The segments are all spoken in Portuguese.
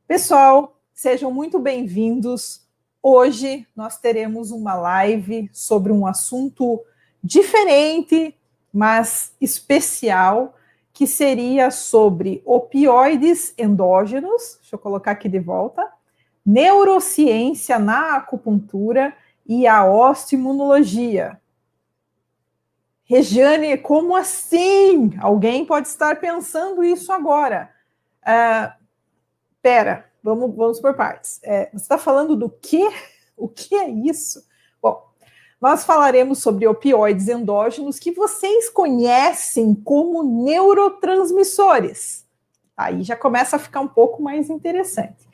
Pessoal, sejam muito bem-vindos. Hoje nós teremos uma live sobre um assunto diferente, mas especial, que seria sobre opioides endógenos, deixa eu colocar aqui de volta, neurociência na acupuntura e a osteoimunologia. Regiane, como assim? Alguém pode estar pensando isso agora. Vamos por partes. Você está falando do quê? O que é isso? Bom, nós falaremos sobre opioides endógenos que vocês conhecem como neurotransmissores. Aí já começa a ficar um pouco mais interessante.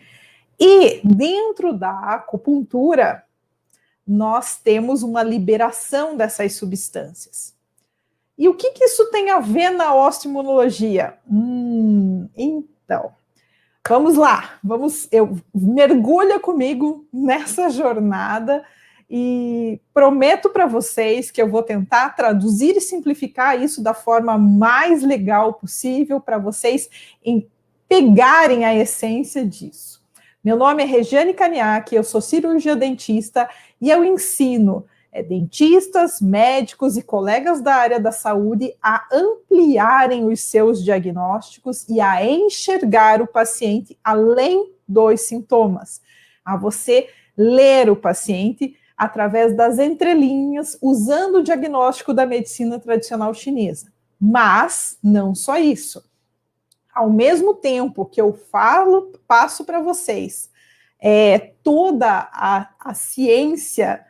E dentro da acupuntura, nós temos uma liberação dessas substâncias. E o que isso tem a ver na osteoimunologia? Então, vamos lá, mergulha comigo nessa jornada e prometo para vocês que eu vou tentar traduzir e simplificar isso da forma mais legal possível para vocês pegarem a essência disso. Meu nome é Regiane Caniac, eu sou cirurgia dentista e eu ensino dentistas, médicos e colegas da área da saúde a ampliarem os seus diagnósticos e a enxergar o paciente além dos sintomas, a você ler o paciente através das entrelinhas, usando o diagnóstico da medicina tradicional chinesa. Mas não só isso. Ao mesmo tempo que eu passo para vocês toda a ciência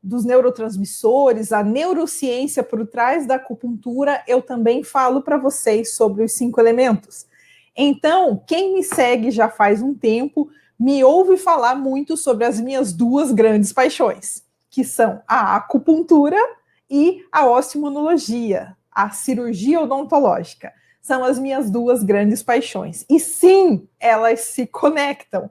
dos neurotransmissores, a neurociência por trás da acupuntura, eu também falo para vocês sobre os 5 elementos. Então, quem me segue já faz um tempo, me ouve falar muito sobre as minhas 2 grandes paixões, que são a acupuntura e a osteoimunologia, a cirurgia odontológica. São as minhas 2 grandes paixões. E sim, elas se conectam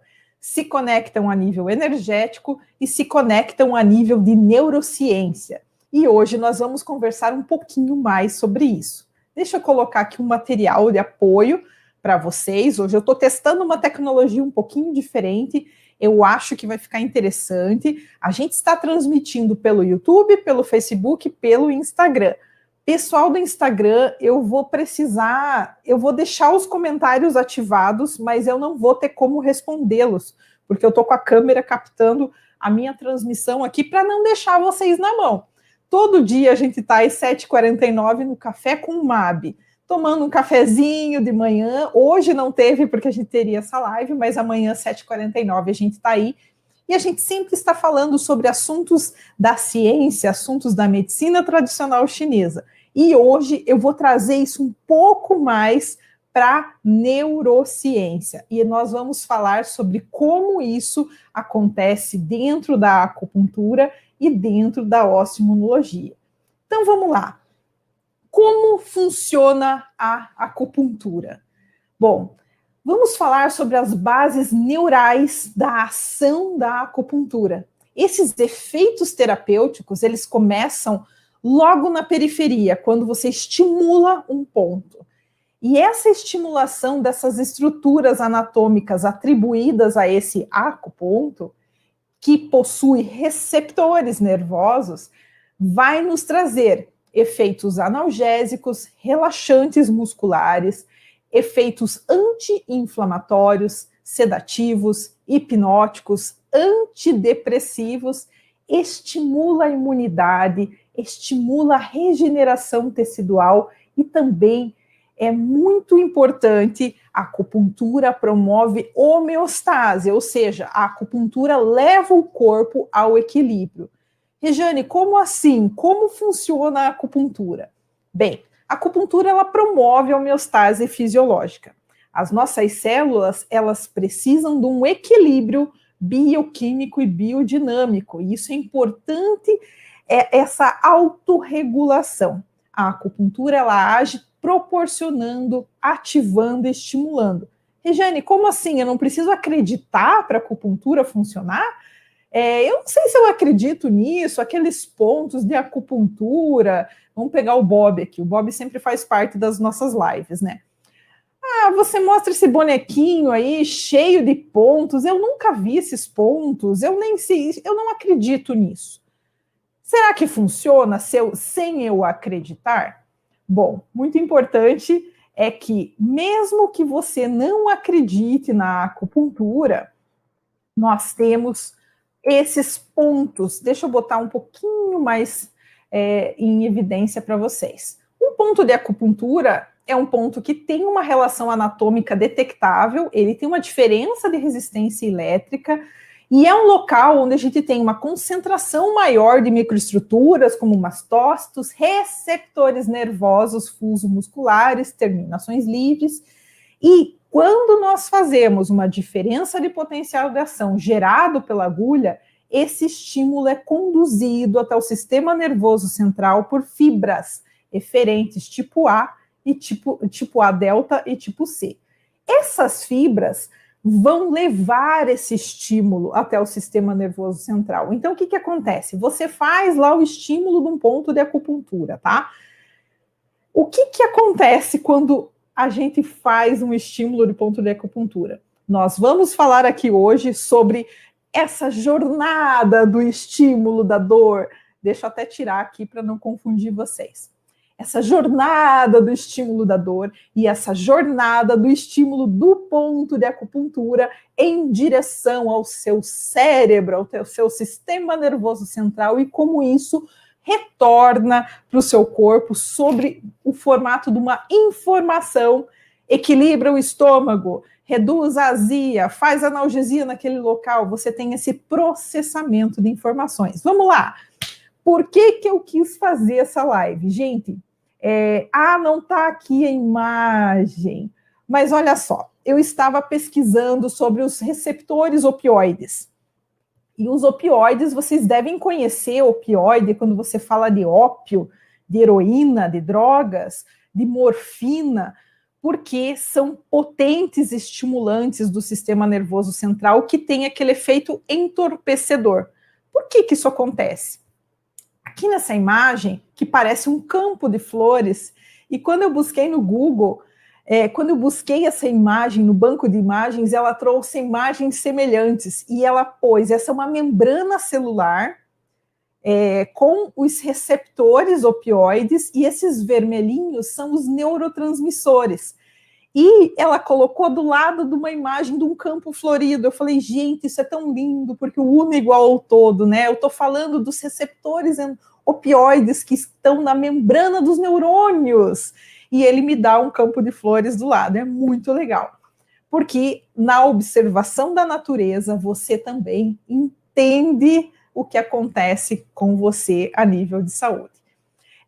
a nível energético e se conectam a nível de neurociência. E hoje nós vamos conversar um pouquinho mais sobre isso. Deixa eu colocar aqui um material de apoio para vocês. Hoje eu estou testando uma tecnologia um pouquinho diferente, eu acho que vai ficar interessante. A gente está transmitindo pelo YouTube, pelo Facebook, pelo Instagram. Pessoal do Instagram, eu vou deixar os comentários ativados, mas eu não vou ter como respondê-los, porque eu estou com a câmera captando a minha transmissão aqui para não deixar vocês na mão. Todo dia a gente está às 7h49 no Café com o MAB, tomando um cafezinho de manhã. Hoje não teve, porque a gente teria essa live, mas amanhã, 7h49, a gente está aí. E a gente sempre está falando sobre assuntos da ciência, assuntos da medicina tradicional chinesa. E hoje eu vou trazer isso um pouco mais para neurociência. E nós vamos falar sobre como isso acontece dentro da acupuntura e dentro da osteoimunologia. Então vamos lá. Como funciona a acupuntura? Bom, vamos falar sobre as bases neurais da ação da acupuntura. Esses efeitos terapêuticos, eles começam logo na periferia, quando você estimula um ponto. E essa estimulação dessas estruturas anatômicas atribuídas a esse acuponto, que possui receptores nervosos, vai nos trazer efeitos analgésicos, relaxantes musculares, efeitos anti-inflamatórios, sedativos, hipnóticos, antidepressivos, estimula a imunidade, estimula a regeneração tecidual e também é muito importante, a acupuntura promove homeostase, ou seja, a acupuntura leva o corpo ao equilíbrio. Regiane, como assim? Como funciona a acupuntura? Bem, a acupuntura ela promove a homeostase fisiológica. As nossas células, elas precisam de um equilíbrio bioquímico e biodinâmico, e isso é importante, essa autorregulação. A acupuntura, ela age proporcionando, ativando e estimulando. Regiane, como assim? Eu não preciso acreditar para a acupuntura funcionar? Eu não sei se eu acredito nisso, aqueles pontos de acupuntura. Vamos pegar o Bob aqui. O Bob sempre faz parte das nossas lives, né? Ah, você mostra esse bonequinho aí cheio de pontos. Eu nunca vi esses pontos. Eu nem sei, eu não acredito nisso. Será que funciona sem eu acreditar? Bom, muito importante é que, mesmo que você não acredite na acupuntura, nós temos esses pontos. Deixa eu botar um pouquinho mais em evidência para vocês. Um ponto de acupuntura é um ponto que tem uma relação anatômica detectável, ele tem uma diferença de resistência elétrica, e é um local onde a gente tem uma concentração maior de microestruturas, como mastócitos, receptores nervosos fuso-musculares, terminações livres, e quando nós fazemos uma diferença de potencial de ação gerado pela agulha, esse estímulo é conduzido até o sistema nervoso central por fibras eferentes tipo A e tipo A delta e tipo C. Essas fibras vão levar esse estímulo até o sistema nervoso central. Então, o que acontece? Você faz lá o estímulo de um ponto de acupuntura, tá? O que acontece quando a gente faz um estímulo de ponto de acupuntura? Nós vamos falar aqui hoje sobre essa jornada do estímulo da dor. Deixa eu até tirar aqui para não confundir vocês. Essa jornada do estímulo da dor e essa jornada do estímulo do ponto de acupuntura em direção ao seu cérebro, ao seu sistema nervoso central, e como isso retorna para o seu corpo sobre o formato de uma informação, equilibra o estômago, reduz a azia, faz analgesia naquele local, você tem esse processamento de informações. Vamos lá! Por que eu quis fazer essa live? Gente, não está aqui a imagem, mas olha só, eu estava pesquisando sobre os receptores opioides. E os opioides, vocês devem conhecer opioide quando você fala de ópio, de heroína, de drogas, de morfina, porque são potentes estimulantes do sistema nervoso central que tem aquele efeito entorpecedor. Por que isso acontece? Aqui nessa imagem, que parece um campo de flores, e quando eu busquei no Google, quando eu busquei essa imagem no banco de imagens, ela trouxe imagens semelhantes, e ela pôs, essa é uma membrana celular com os receptores opioides, e esses vermelhinhos são os neurotransmissores. E ela colocou do lado de uma imagem de um campo florido. Eu falei, gente, isso é tão lindo, porque o uno é igual ao todo, né? Eu estou falando dos receptores opioides que estão na membrana dos neurônios. E ele me dá um campo de flores do lado. É muito legal. Porque na observação da natureza, você também entende o que acontece com você a nível de saúde.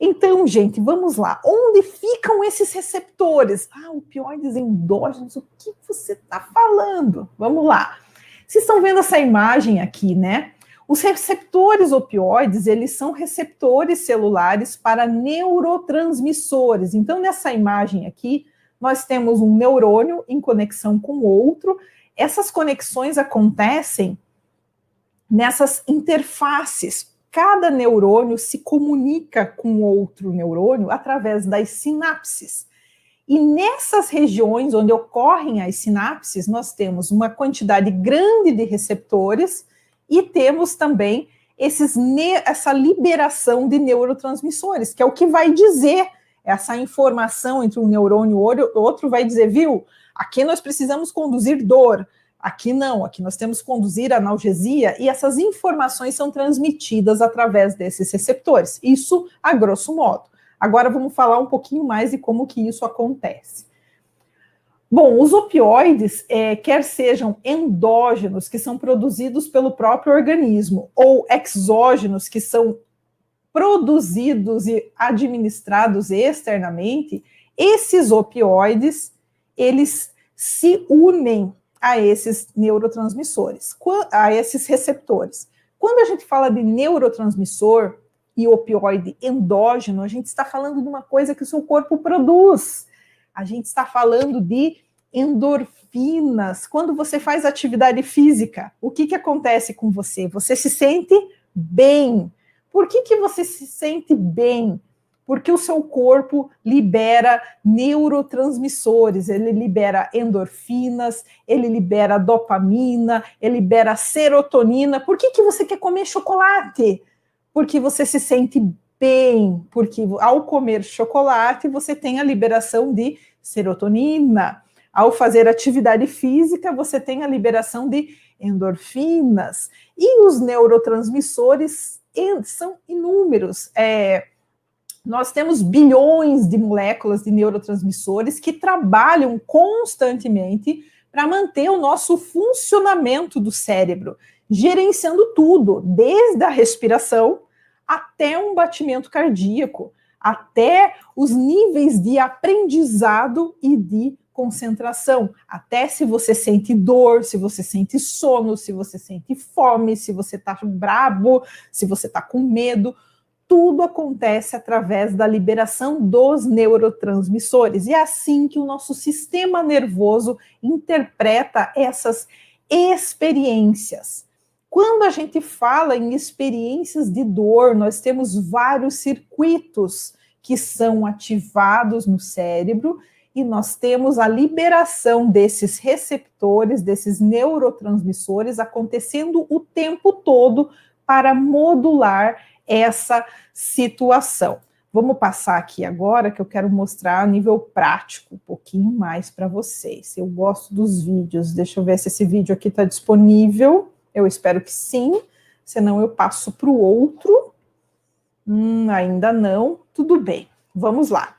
Então, gente, vamos lá. Onde ficam esses receptores? Opioides endógenos, o que você está falando? Vamos lá. Vocês estão vendo essa imagem aqui, né? Os receptores opioides, eles são receptores celulares para neurotransmissores. Então, nessa imagem aqui, nós temos um neurônio em conexão com outro. Essas conexões acontecem nessas interfaces. Cada neurônio se comunica com outro neurônio através das sinapses. E nessas regiões onde ocorrem as sinapses, nós temos uma quantidade grande de receptores e temos também essa liberação de neurotransmissores, que é o que vai dizer essa informação entre um neurônio e outro, vai dizer, viu, aqui nós precisamos conduzir dor, aqui não, aqui nós temos que conduzir analgesia, e essas informações são transmitidas através desses receptores. Isso a grosso modo. Agora vamos falar um pouquinho mais de como que isso acontece. Bom, os opioides, quer sejam endógenos, que são produzidos pelo próprio organismo, ou exógenos, que são produzidos e administrados externamente, esses opioides, eles se unem a esses neurotransmissores, a esses receptores. Quando a gente fala de neurotransmissor e opioide endógeno, a gente está falando de uma coisa que o seu corpo produz. A gente está falando de endorfinas. Quando você faz atividade física, o que acontece com você? Você se sente bem. Por que você se sente bem? Porque o seu corpo libera neurotransmissores, ele libera endorfinas, ele libera dopamina, ele libera serotonina. Por que você quer comer chocolate? Porque você se sente bem, porque ao comer chocolate você tem a liberação de serotonina. Ao fazer atividade física, você tem a liberação de endorfinas. E os neurotransmissores são inúmeros. Nós temos bilhões de moléculas de neurotransmissores que trabalham constantemente para manter o nosso funcionamento do cérebro, gerenciando tudo, desde a respiração até um batimento cardíaco, até os níveis de aprendizado e de concentração, até se você sente dor, se você sente sono, se você sente fome, se você está brabo, se você está com medo. Tudo acontece através da liberação dos neurotransmissores. E é assim que o nosso sistema nervoso interpreta essas experiências. Quando a gente fala em experiências de dor, nós temos vários circuitos que são ativados no cérebro e nós temos a liberação desses receptores, desses neurotransmissores acontecendo o tempo todo para modular essa situação. Vamos passar aqui agora que eu quero mostrar a nível prático um pouquinho mais para vocês. Eu gosto dos vídeos, deixa eu ver se esse vídeo aqui está disponível. Eu espero que sim, senão eu passo para o outro. Ainda não, tudo bem, vamos lá.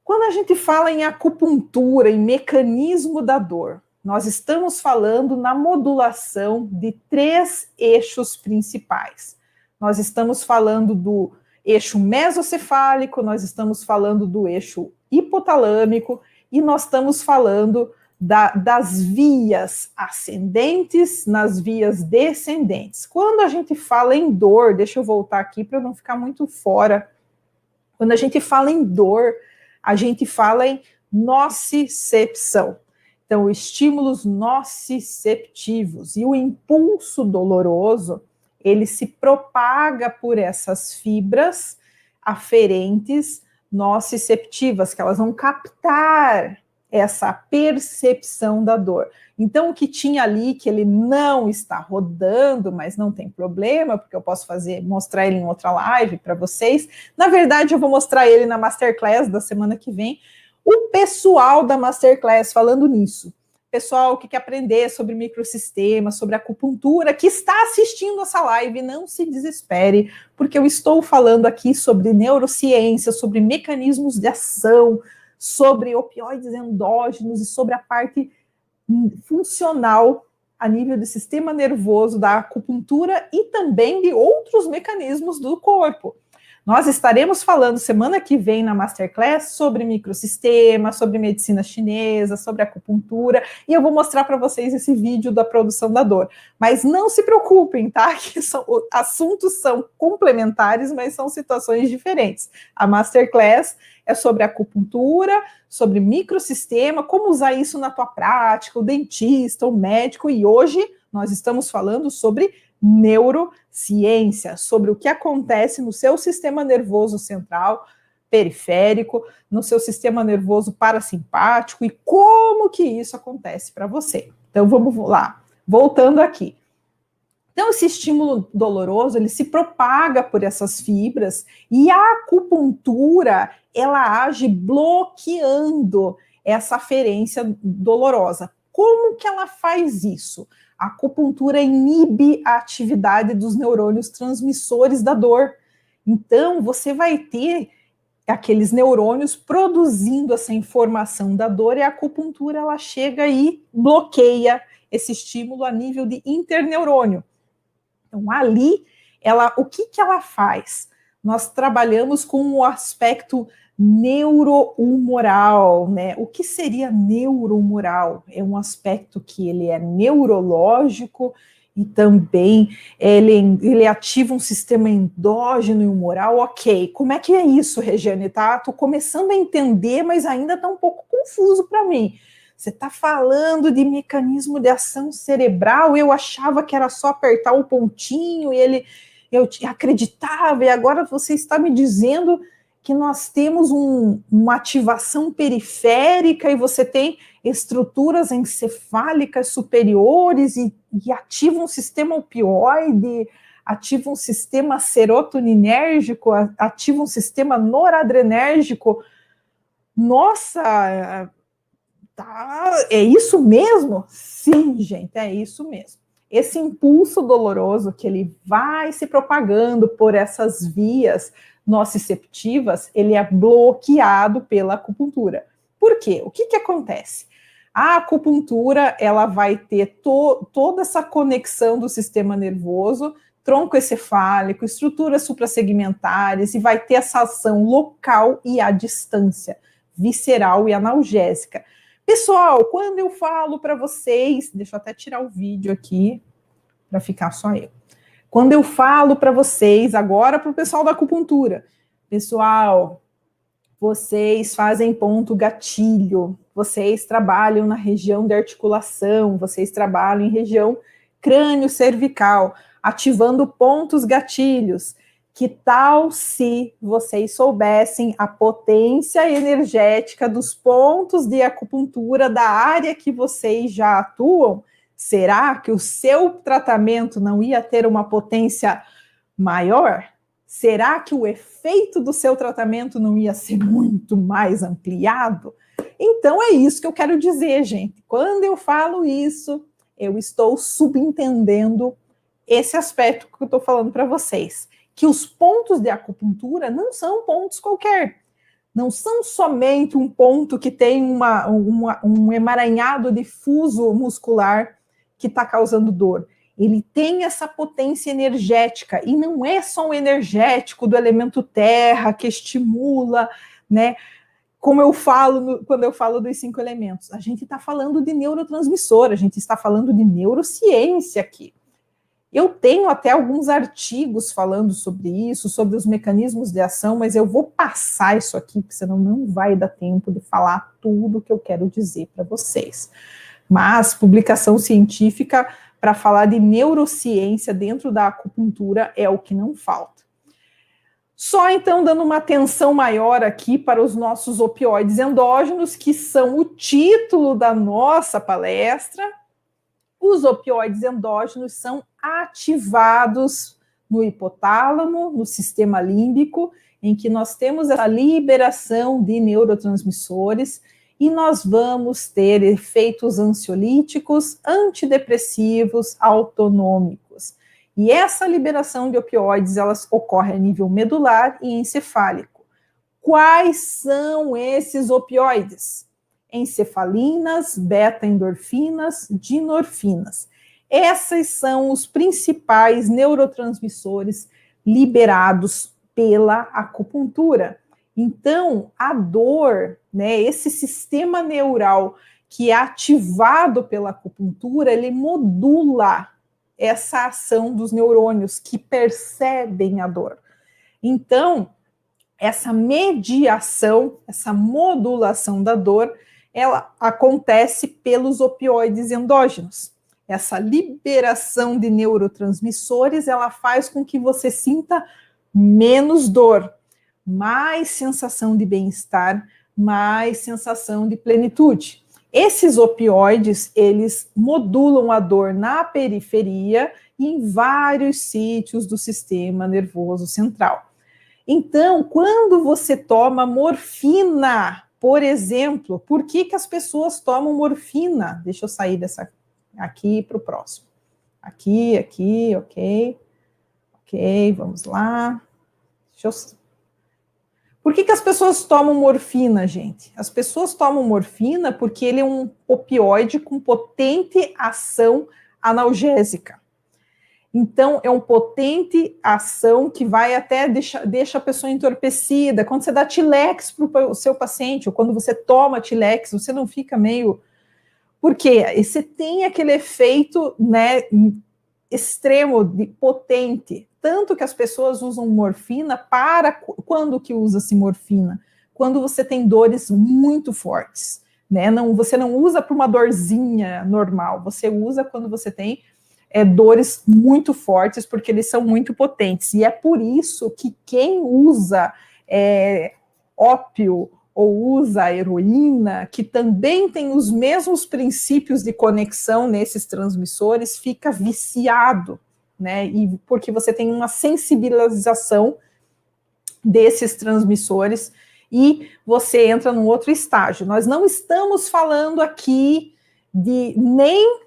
Quando a gente fala em acupuntura, em mecanismo da dor, nós estamos falando na modulação de 3 eixos principais. Nós estamos falando do eixo mesocefálico, nós estamos falando do eixo hipotalâmico e nós estamos falando das vias ascendentes nas vias descendentes. Quando a gente fala em dor, deixa eu voltar aqui para eu não ficar muito fora. Quando a gente fala em dor, a gente fala em nocicepção. Então, estímulos nociceptivos e o impulso doloroso, ele se propaga por essas fibras aferentes nociceptivas, que elas vão captar essa percepção da dor. Então, o que tinha ali, que ele não está rodando, mas não tem problema, porque eu posso mostrar ele em outra live para vocês. Na verdade, eu vou mostrar ele na Masterclass da semana que vem. O pessoal da Masterclass falando nisso. Pessoal que quer aprender sobre microsistema, sobre acupuntura, que está assistindo essa live, não se desespere, porque eu estou falando aqui sobre neurociência, sobre mecanismos de ação, sobre opioides endógenos e sobre a parte funcional a nível do sistema nervoso, da acupuntura e também de outros mecanismos do corpo. Nós estaremos falando semana que vem na Masterclass sobre microsistema, sobre medicina chinesa, sobre acupuntura, e eu vou mostrar para vocês esse vídeo da produção da dor. Mas não se preocupem, tá? Que assuntos são complementares, mas são situações diferentes. A Masterclass é sobre acupuntura, sobre microsistema, como usar isso na tua prática, o dentista, o médico, e hoje nós estamos falando sobre neurociência, sobre o que acontece no seu sistema nervoso central, periférico, no seu sistema nervoso parasimpático e como que isso acontece para você. Então vamos lá, voltando aqui. Então esse estímulo doloroso, ele se propaga por essas fibras e a acupuntura, ela age bloqueando essa aferência dolorosa. Como que ela faz isso? A acupuntura inibe a atividade dos neurônios transmissores da dor. Então, você vai ter aqueles neurônios produzindo essa informação da dor e a acupuntura, ela chega e bloqueia esse estímulo a nível de interneurônio. Então, ali, o que ela faz? Nós trabalhamos com o aspecto neurohumoral, né? O que seria neurohumoral? É um aspecto que ele é neurológico e também ele ativa um sistema endógeno e humoral. Ok, como é que é isso, Regiane? Tô começando a entender, mas ainda está um pouco confuso para mim. Você está falando de mecanismo de ação cerebral, eu achava que era só apertar o pontinho e eu acreditava, e agora você está me dizendo que nós temos uma ativação periférica e você tem estruturas encefálicas superiores e ativa um sistema opioide, ativa um sistema serotoninérgico, ativa um sistema noradrenérgico. Nossa, tá, é isso mesmo? Sim, gente, é isso mesmo. Esse impulso doloroso que ele vai se propagando por essas vias nociceptivas, ele é bloqueado pela acupuntura. Por quê? O que acontece? A acupuntura, ela vai ter toda essa conexão do sistema nervoso, tronco encefálico, estruturas suprassegmentares, e vai ter essa ação local e à distância, visceral e analgésica. Pessoal, quando eu falo para vocês, deixa eu até tirar o vídeo aqui, para ficar só eu. Quando eu falo para vocês, agora para o pessoal da acupuntura, pessoal, vocês fazem ponto gatilho, vocês trabalham na região de articulação, vocês trabalham em região crânio-cervical, ativando pontos gatilhos. Que tal se vocês soubessem a potência energética dos pontos de acupuntura da área que vocês já atuam? Será que o seu tratamento não ia ter uma potência maior? Será que o efeito do seu tratamento não ia ser muito mais ampliado? Então é isso que eu quero dizer, gente. Quando eu falo isso, eu estou subentendendo esse aspecto que eu estou falando para vocês. Que os pontos de acupuntura não são pontos qualquer. Não são somente um ponto que tem um emaranhado difuso muscular que está causando dor. Ele tem essa potência energética, e não é só um energético do elemento terra que estimula, né? Como eu falo quando eu falo dos 5 elementos. A gente está falando de neurotransmissor, a gente está falando de neurociência aqui. Eu tenho até alguns artigos falando sobre isso, sobre os mecanismos de ação, mas eu vou passar isso aqui, porque senão não vai dar tempo de falar tudo que eu quero dizer para vocês. Mas publicação científica para falar de neurociência dentro da acupuntura é o que não falta. Só então dando uma atenção maior aqui para os nossos opioides endógenos, que são o título da nossa palestra. Os opioides endógenos são ativados no hipotálamo, no sistema límbico, em que nós temos a liberação de neurotransmissores e nós vamos ter efeitos ansiolíticos, antidepressivos, autonômicos. E essa liberação de opioides, elas ocorre a nível medular e encefálico. Quais são esses opioides? Encefalinas, beta-endorfinas, dinorfinas. Esses são os principais neurotransmissores liberados pela acupuntura. Então, a dor, né, esse sistema neural que é ativado pela acupuntura, ele modula essa ação dos neurônios que percebem a dor. Então, essa mediação, essa modulação da dor, ela acontece pelos opioides endógenos. Essa liberação de neurotransmissores, ela faz com que você sinta menos dor, mais sensação de bem-estar, mais sensação de plenitude. Esses opioides, eles modulam a dor na periferia e em vários sítios do sistema nervoso central. Então, quando você toma morfina, por exemplo, por que as pessoas tomam morfina? Deixa eu sair dessa aqui para o próximo. Aqui, ok. Ok, vamos lá. Por que as pessoas tomam morfina, gente? As pessoas tomam morfina porque ele é um opioide com potente ação analgésica. Então, é uma potente ação que vai até deixa a pessoa entorpecida. Quando você dá Tilex para o seu paciente, ou quando você toma Tilex, você não fica meio... Por quê? Você tem aquele efeito, né, extremo, de potente. Tanto que as pessoas usam morfina para... Quando que usa-se morfina? Quando você tem dores muito fortes. Né? Você não usa para uma dorzinha normal. Você usa quando você tem... dores muito fortes, porque eles são muito potentes. E é por isso que quem usa ópio ou usa heroína, que também tem os mesmos princípios de conexão nesses transmissores, fica viciado, né? E porque você tem uma sensibilização desses transmissores e você entra num outro estágio. Nós não estamos falando aqui nem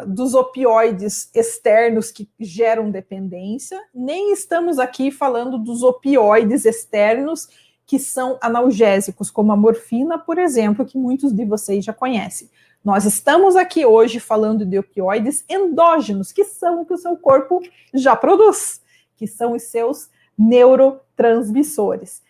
dos opioides externos que geram dependência, nem estamos aqui falando dos opioides externos que são analgésicos, como a morfina, por exemplo, que muitos de vocês já conhecem. Nós estamos aqui hoje falando de opioides endógenos, que são o que o seu corpo já produz, que são os seus neurotransmissores.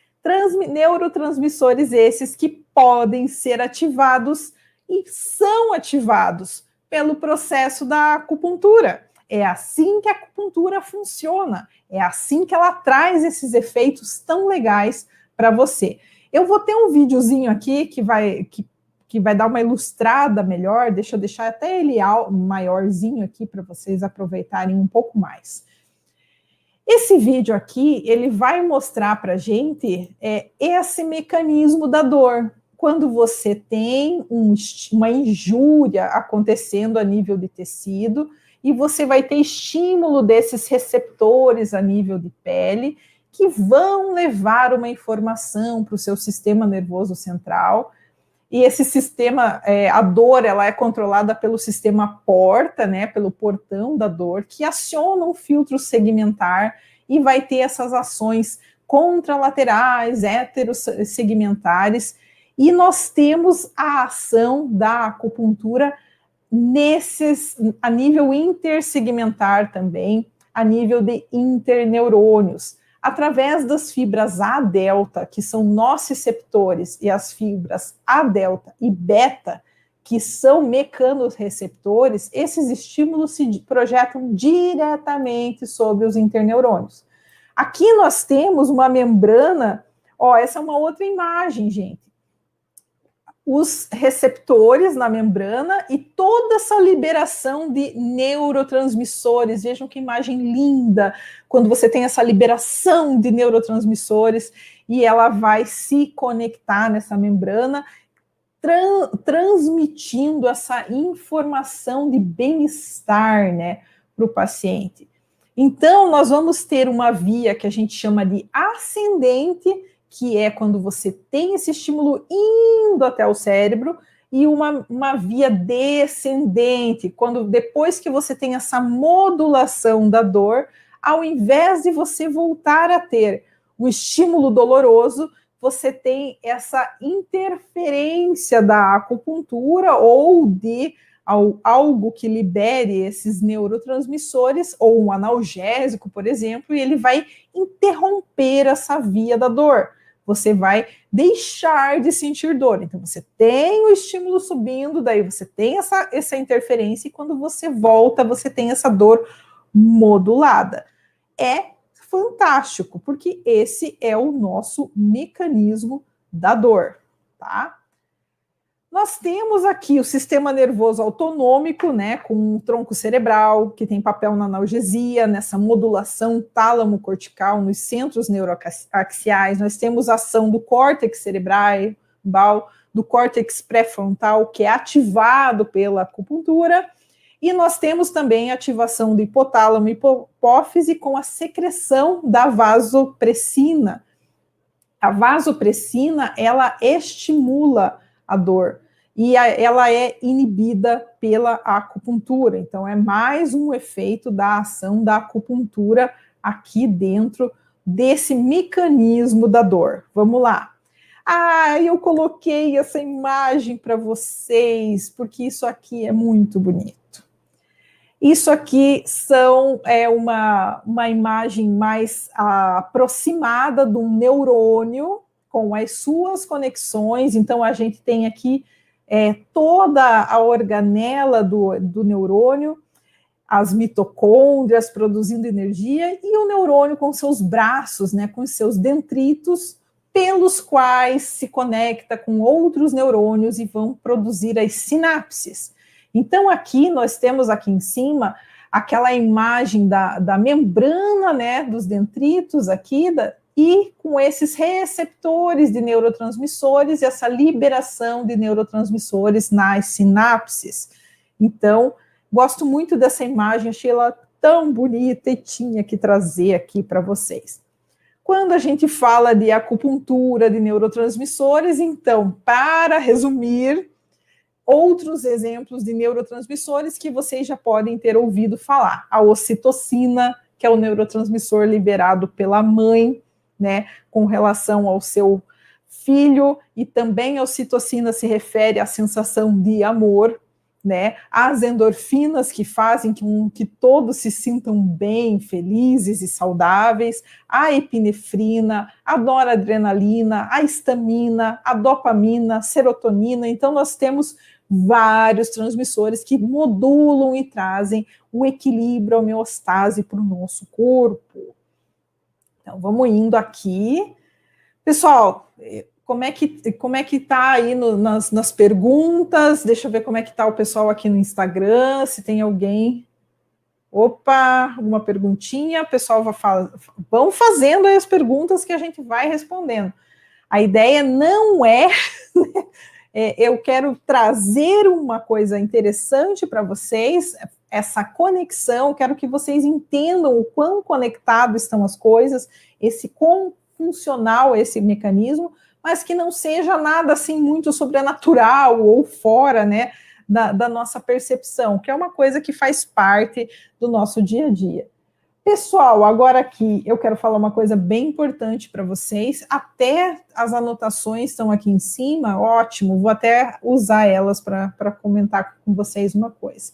Neurotransmissores esses que podem ser ativados e são ativados pelo processo da acupuntura. É assim que a acupuntura funciona, é assim que ela traz esses efeitos tão legais para você. Eu vou ter um videozinho aqui que vai dar uma ilustrada melhor, deixa eu deixar até ele maiorzinho aqui para vocês aproveitarem um pouco mais. Esse vídeo aqui, ele vai mostrar para a gente esse mecanismo da dor. Quando você tem uma injúria acontecendo a nível de tecido, e você vai ter estímulo desses receptores a nível de pele, que vão levar uma informação para o seu sistema nervoso central. E esse sistema, a dor, ela é controlada pelo sistema porta, né, pelo portão da dor, que aciona o filtro segmentar e vai ter essas ações contralaterais, heterossegmentares. E nós temos a ação da acupuntura a nível intersegmentar também, a nível de interneurônios, através das fibras A delta, que são nociceptores, e as fibras A delta e beta, que são mecanorreceptores, esses estímulos se projetam diretamente sobre os interneurônios. Aqui nós temos uma membrana, essa é uma outra imagem, gente. Os receptores na membrana e toda essa liberação de neurotransmissores. Vejam que imagem linda, quando você tem essa liberação de neurotransmissores e ela vai se conectar nessa membrana, transmitindo essa informação de bem-estar, né, para o paciente. Então, nós vamos ter uma via que a gente chama de ascendente, que é quando você tem esse estímulo indo até o cérebro, e uma via descendente, quando depois que você tem essa modulação da dor, ao invés de você voltar a ter o estímulo doloroso, você tem essa interferência da acupuntura ou de algo que libere esses neurotransmissores, ou um analgésico, por exemplo, e ele vai interromper essa via da dor. Você vai deixar de sentir dor. Então, você tem o estímulo subindo, daí você tem essa interferência, e quando você volta, você tem essa dor modulada. É fantástico, porque esse é o nosso mecanismo da dor, tá? Nós temos aqui o sistema nervoso autonômico, né, com um tronco cerebral, que tem papel na analgesia, nessa modulação tálamo-cortical, nos centros neuroaxiais. Nós temos a ação do córtex cerebral, do córtex pré-frontal, que é ativado pela acupuntura, e nós temos também a ativação do hipotálamo e hipófise com a secreção da vasopressina. A vasopressina, ela estimula a dor, e ela é inibida pela acupuntura. Então, é mais um efeito da ação da acupuntura aqui dentro desse mecanismo da dor. Vamos lá. Eu coloquei essa imagem para vocês, porque isso aqui é muito bonito. Isso aqui uma imagem mais aproximada de um neurônio, com as suas conexões. Então, a gente tem aqui toda a organela do neurônio, as mitocôndrias produzindo energia, e o neurônio com seus braços, né, com os seus dendritos, pelos quais se conecta com outros neurônios e vão produzir as sinapses. Então, aqui nós temos aqui em cima aquela imagem da membrana, né, dos dendritos aqui, e com esses receptores de neurotransmissores e essa liberação de neurotransmissores nas sinapses. Então, gosto muito dessa imagem, achei ela tão bonita e tinha que trazer aqui para vocês. Quando a gente fala de acupuntura de neurotransmissores, então, para resumir, outros exemplos de neurotransmissores que vocês já podem ter ouvido falar. A ocitocina, que é o neurotransmissor liberado pela mãe, né, com relação ao seu filho, e também a ocitocina se refere à sensação de amor, né, as endorfinas que fazem que todos se sintam bem, felizes e saudáveis, a epinefrina, a noradrenalina, a histamina, a dopamina, a serotonina. Então nós temos vários transmissores que modulam e trazem o equilíbrio, a homeostase para o nosso corpo. Então vamos indo aqui. Pessoal, como é que tá aí nas perguntas? Deixa eu ver como é que tá o pessoal aqui no Instagram, se tem alguém. Opa, alguma perguntinha? O pessoal vão fazendo aí as perguntas que a gente vai respondendo. A ideia não é, eu quero trazer uma coisa interessante para vocês, essa conexão, quero que vocês entendam o quão conectados estão as coisas, quão funcional esse mecanismo, mas que não seja nada assim muito sobrenatural ou fora, né, da nossa percepção, que é uma coisa que faz parte do nosso dia a dia. Pessoal, agora aqui eu quero falar uma coisa bem importante para vocês, até as anotações estão aqui em cima, ótimo, vou até usar elas para comentar com vocês uma coisa.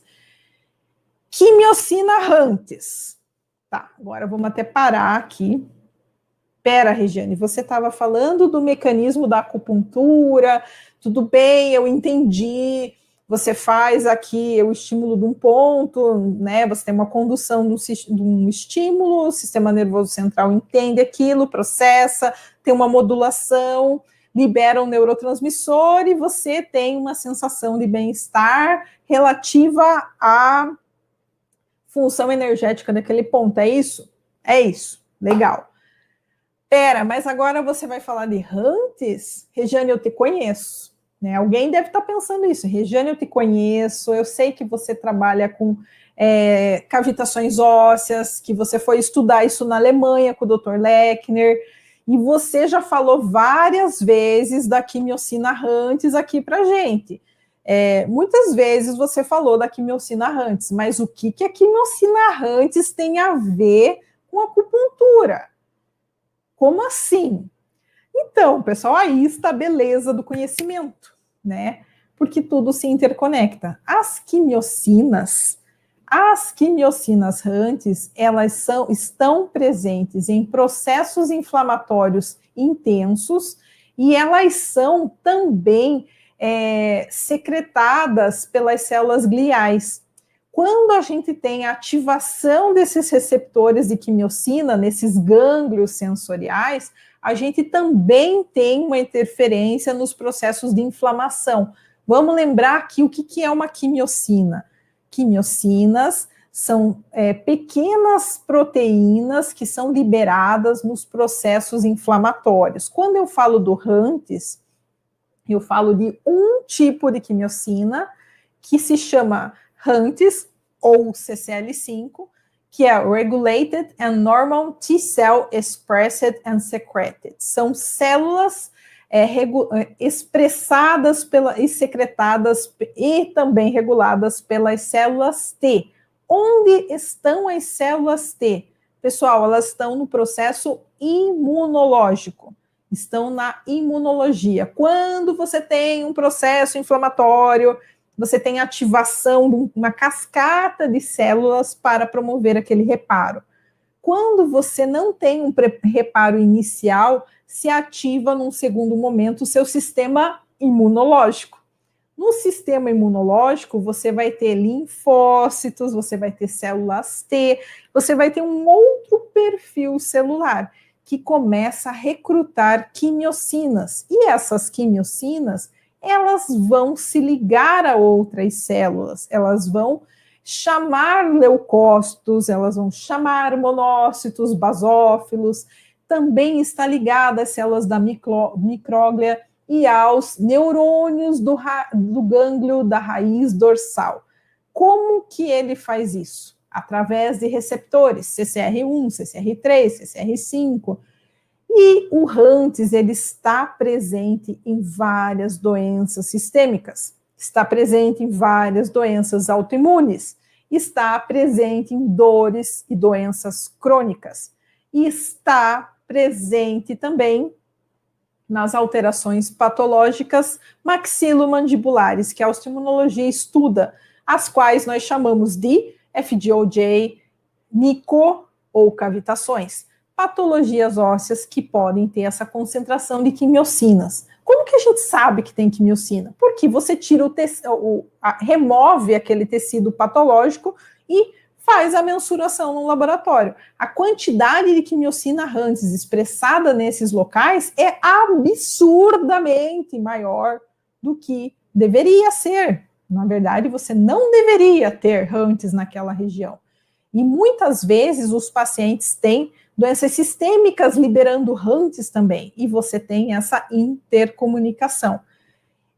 Quimiocina Rantes. Tá, agora vamos até parar aqui. Pera, Regiane, você estava falando do mecanismo da acupuntura, tudo bem, eu entendi, você faz aqui o estímulo de um ponto, né, você tem uma condução de um estímulo, o sistema nervoso central entende aquilo, processa, tem uma modulação, libera um neurotransmissor e você tem uma sensação de bem-estar relativa à função energética daquele ponto, é isso? É isso, legal. Pera, mas agora você vai falar de Rantes? Regiane, eu te conheço. Né? Alguém deve estar pensando isso. Regiane, eu te conheço, eu sei que você trabalha com cavitações ósseas, que você foi estudar isso na Alemanha com o Dr. Lechner, e você já falou várias vezes da quimiocina Rantes aqui para gente. Muitas vezes você falou da quimiocina Rantes, mas o que a quimiocina Rantes tem a ver com acupuntura? Como assim? Então, pessoal, aí está a beleza do conhecimento, né? Porque tudo se interconecta. As quimiocinas Rantes, elas estão presentes em processos inflamatórios intensos e elas são também secretadas pelas células gliais. Quando a gente tem a ativação desses receptores de quimiocina, nesses gânglios sensoriais, a gente também tem uma interferência nos processos de inflamação. Vamos lembrar aqui o que é uma quimiocina. Quimiocinas são pequenas proteínas que são liberadas nos processos inflamatórios. Quando eu falo do Rantes, eu falo de um tipo de quimiocina que se chama Rantes, ou CCL5, que é Regulated and Normal T-Cell Expressed and Secreted. São células expressadas e secretadas e também reguladas pelas células T. Onde estão as células T? Pessoal, elas estão no processo imunológico. Estão na imunologia. Quando você tem um processo inflamatório, você tem ativação de uma cascata de células para promover aquele reparo. Quando você não tem um reparo inicial, se ativa num segundo momento o seu sistema imunológico. No sistema imunológico, você vai ter linfócitos, você vai ter células T, você vai ter um outro perfil celular que começa a recrutar quimiocinas. E essas quimiocinas, elas vão se ligar a outras células, elas vão chamar leucócitos, elas vão chamar monócitos, basófilos, também está ligada às células da micróglia e aos neurônios do gânglio da raiz dorsal. Como que ele faz isso? Através de receptores, CCR1, CCR3, CCR5. E o HANTS, ele está presente em várias doenças sistêmicas, está presente em várias doenças autoimunes, está presente em dores e doenças crônicas, e está presente também nas alterações patológicas maxilomandibulares, que a osteoimunologia estuda, as quais nós chamamos de FGOJ, NICO ou cavitações. Patologias ósseas que podem ter essa concentração de quimiocinas. Como que a gente sabe que tem quimiocina? Porque você tira remove aquele tecido patológico e faz a mensuração no laboratório. A quantidade de quimiocina HANTS expressada nesses locais é absurdamente maior do que deveria ser. Na verdade, você não deveria ter HANTS naquela região. E muitas vezes os pacientes têm doenças sistêmicas liberando HANTS também, e você tem essa intercomunicação.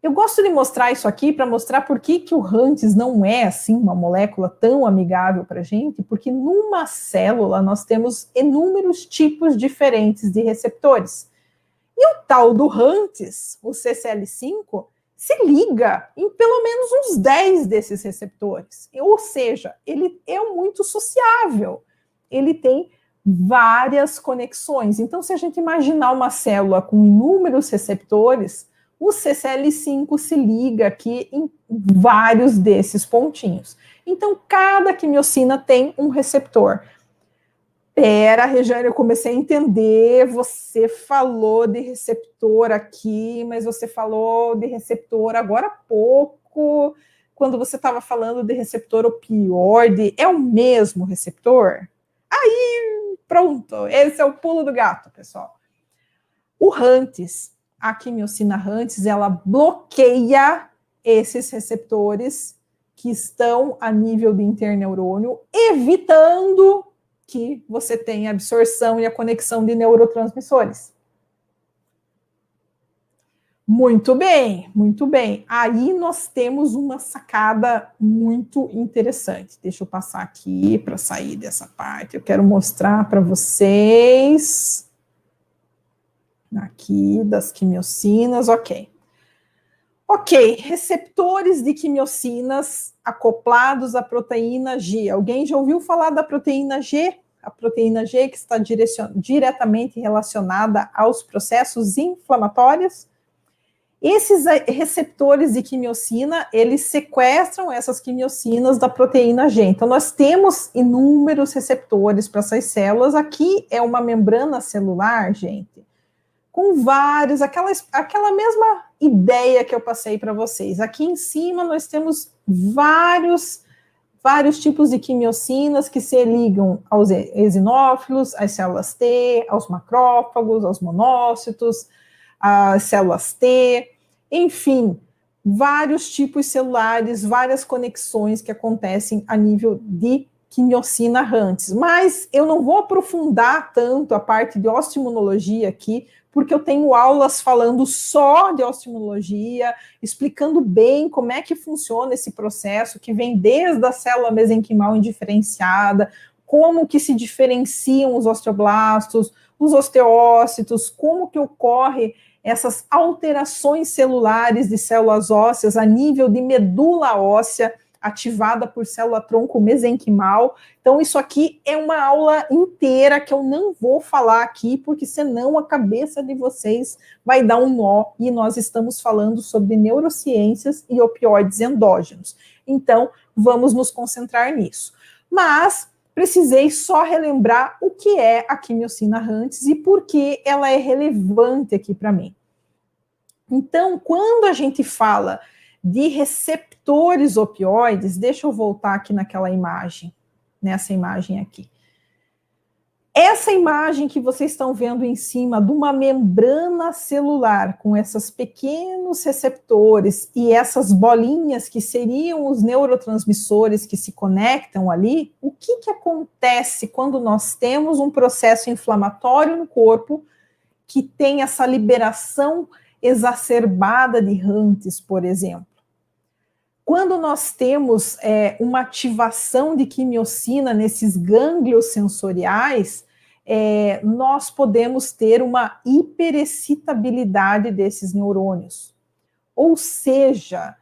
Eu gosto de mostrar isso aqui para mostrar por que o HANTS não é assim uma molécula tão amigável para a gente, porque numa célula nós temos inúmeros tipos diferentes de receptores. E o tal do HANTS, o CCL5, se liga em pelo menos uns 10 desses receptores. Ou seja, ele é muito sociável. Ele tem várias conexões. Então, se a gente imaginar uma célula com inúmeros receptores, o CCL5 se liga aqui em vários desses pontinhos. Então, cada quimiocina tem um receptor. Pera, Regiane, eu comecei a entender, você falou de receptor aqui, mas você falou de receptor agora há pouco, quando você estava falando de receptor opioide, é o mesmo receptor? Aí, pronto, esse é o pulo do gato, pessoal. O HANTS, a quimiocina HANTS, ela bloqueia esses receptores que estão a nível do interneurônio, evitando que você tenha absorção e a conexão de neurotransmissores. Muito bem, muito bem. Aí nós temos uma sacada muito interessante. Deixa eu passar aqui para sair dessa parte. Eu quero mostrar para vocês aqui das quimiocinas, ok. Ok, receptores de quimiocinas acoplados à proteína G. Alguém já ouviu falar da proteína G? A proteína G que está diretamente relacionada aos processos inflamatórios. Esses receptores de quimiocina, eles sequestram essas quimiocinas da proteína G. Então, nós temos inúmeros receptores para essas células. Aqui é uma membrana celular, gente, com vários, aquela mesma ideia que eu passei para vocês. Aqui em cima nós temos vários tipos de quimiocinas que se ligam aos eosinófilos, às células T, aos macrófagos, aos monócitos, às células T, enfim, vários tipos celulares, várias conexões que acontecem a nível de quimiocina HANTS. Mas eu não vou aprofundar tanto a parte de osteoimunologia aqui, porque eu tenho aulas falando só de osteoimunologia, explicando bem como é que funciona esse processo, que vem desde a célula mesenquimal indiferenciada, como que se diferenciam os osteoblastos, os osteócitos, como que ocorre essas alterações celulares de células ósseas a nível de medula óssea, ativada por célula-tronco mesenquimal. Então, isso aqui é uma aula inteira que eu não vou falar aqui, porque senão a cabeça de vocês vai dar um nó, e nós estamos falando sobre neurociências e opioides endógenos. Então, vamos nos concentrar nisso. Mas precisei só relembrar o que é a quimiocina HANTS e por que ela é relevante aqui para mim. Então, quando a gente fala de receptores opioides, deixa eu voltar aqui naquela imagem, nessa imagem aqui. Essa imagem que vocês estão vendo em cima de uma membrana celular com esses pequenos receptores e essas bolinhas que seriam os neurotransmissores que se conectam ali, o que acontece quando nós temos um processo inflamatório no corpo que tem essa liberação exacerbada de HANTs, por exemplo? Quando nós temos uma ativação de quimiocina nesses gânglios sensoriais, nós podemos ter uma hiperexcitabilidade desses neurônios. Ou seja,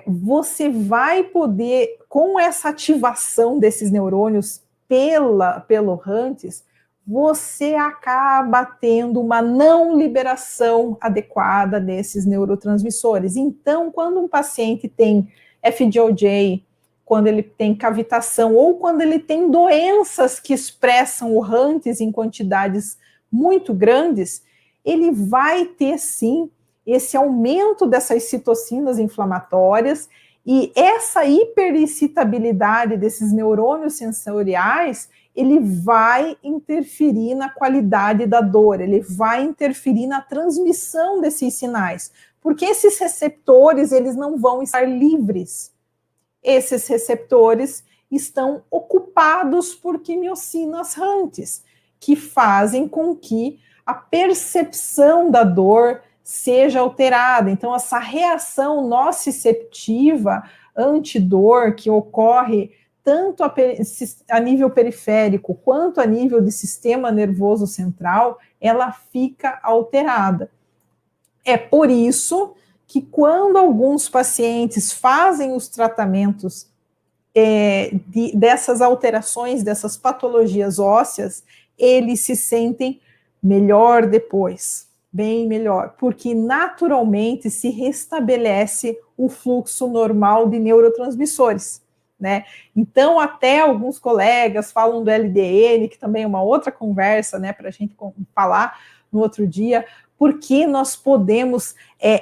você vai poder, com essa ativação desses neurônios pelo HANTs, você acaba tendo uma não liberação adequada desses neurotransmissores. Então, quando um paciente tem FGOJ, quando ele tem cavitação, ou quando ele tem doenças que expressam o HANTs em quantidades muito grandes, ele vai ter, sim, esse aumento dessas citocinas inflamatórias, e essa hiperexcitabilidade desses neurônios sensoriais, ele vai interferir na qualidade da dor, ele vai interferir na transmissão desses sinais, porque esses receptores, eles não vão estar livres. Esses receptores estão ocupados por quimiocinas HANTs, que fazem com que a percepção da dor seja alterada. Então, essa reação nociceptiva antidor que ocorre tanto a nível periférico quanto a nível de sistema nervoso central, ela fica alterada. É por isso que quando alguns pacientes fazem os tratamentos dessas alterações, dessas patologias ósseas, eles se sentem melhor depois, bem melhor, porque naturalmente se restabelece o fluxo normal de neurotransmissores. Né? Então, até alguns colegas falam do LDN, que também é uma outra conversa, né, para a gente falar no outro dia, porque nós podemos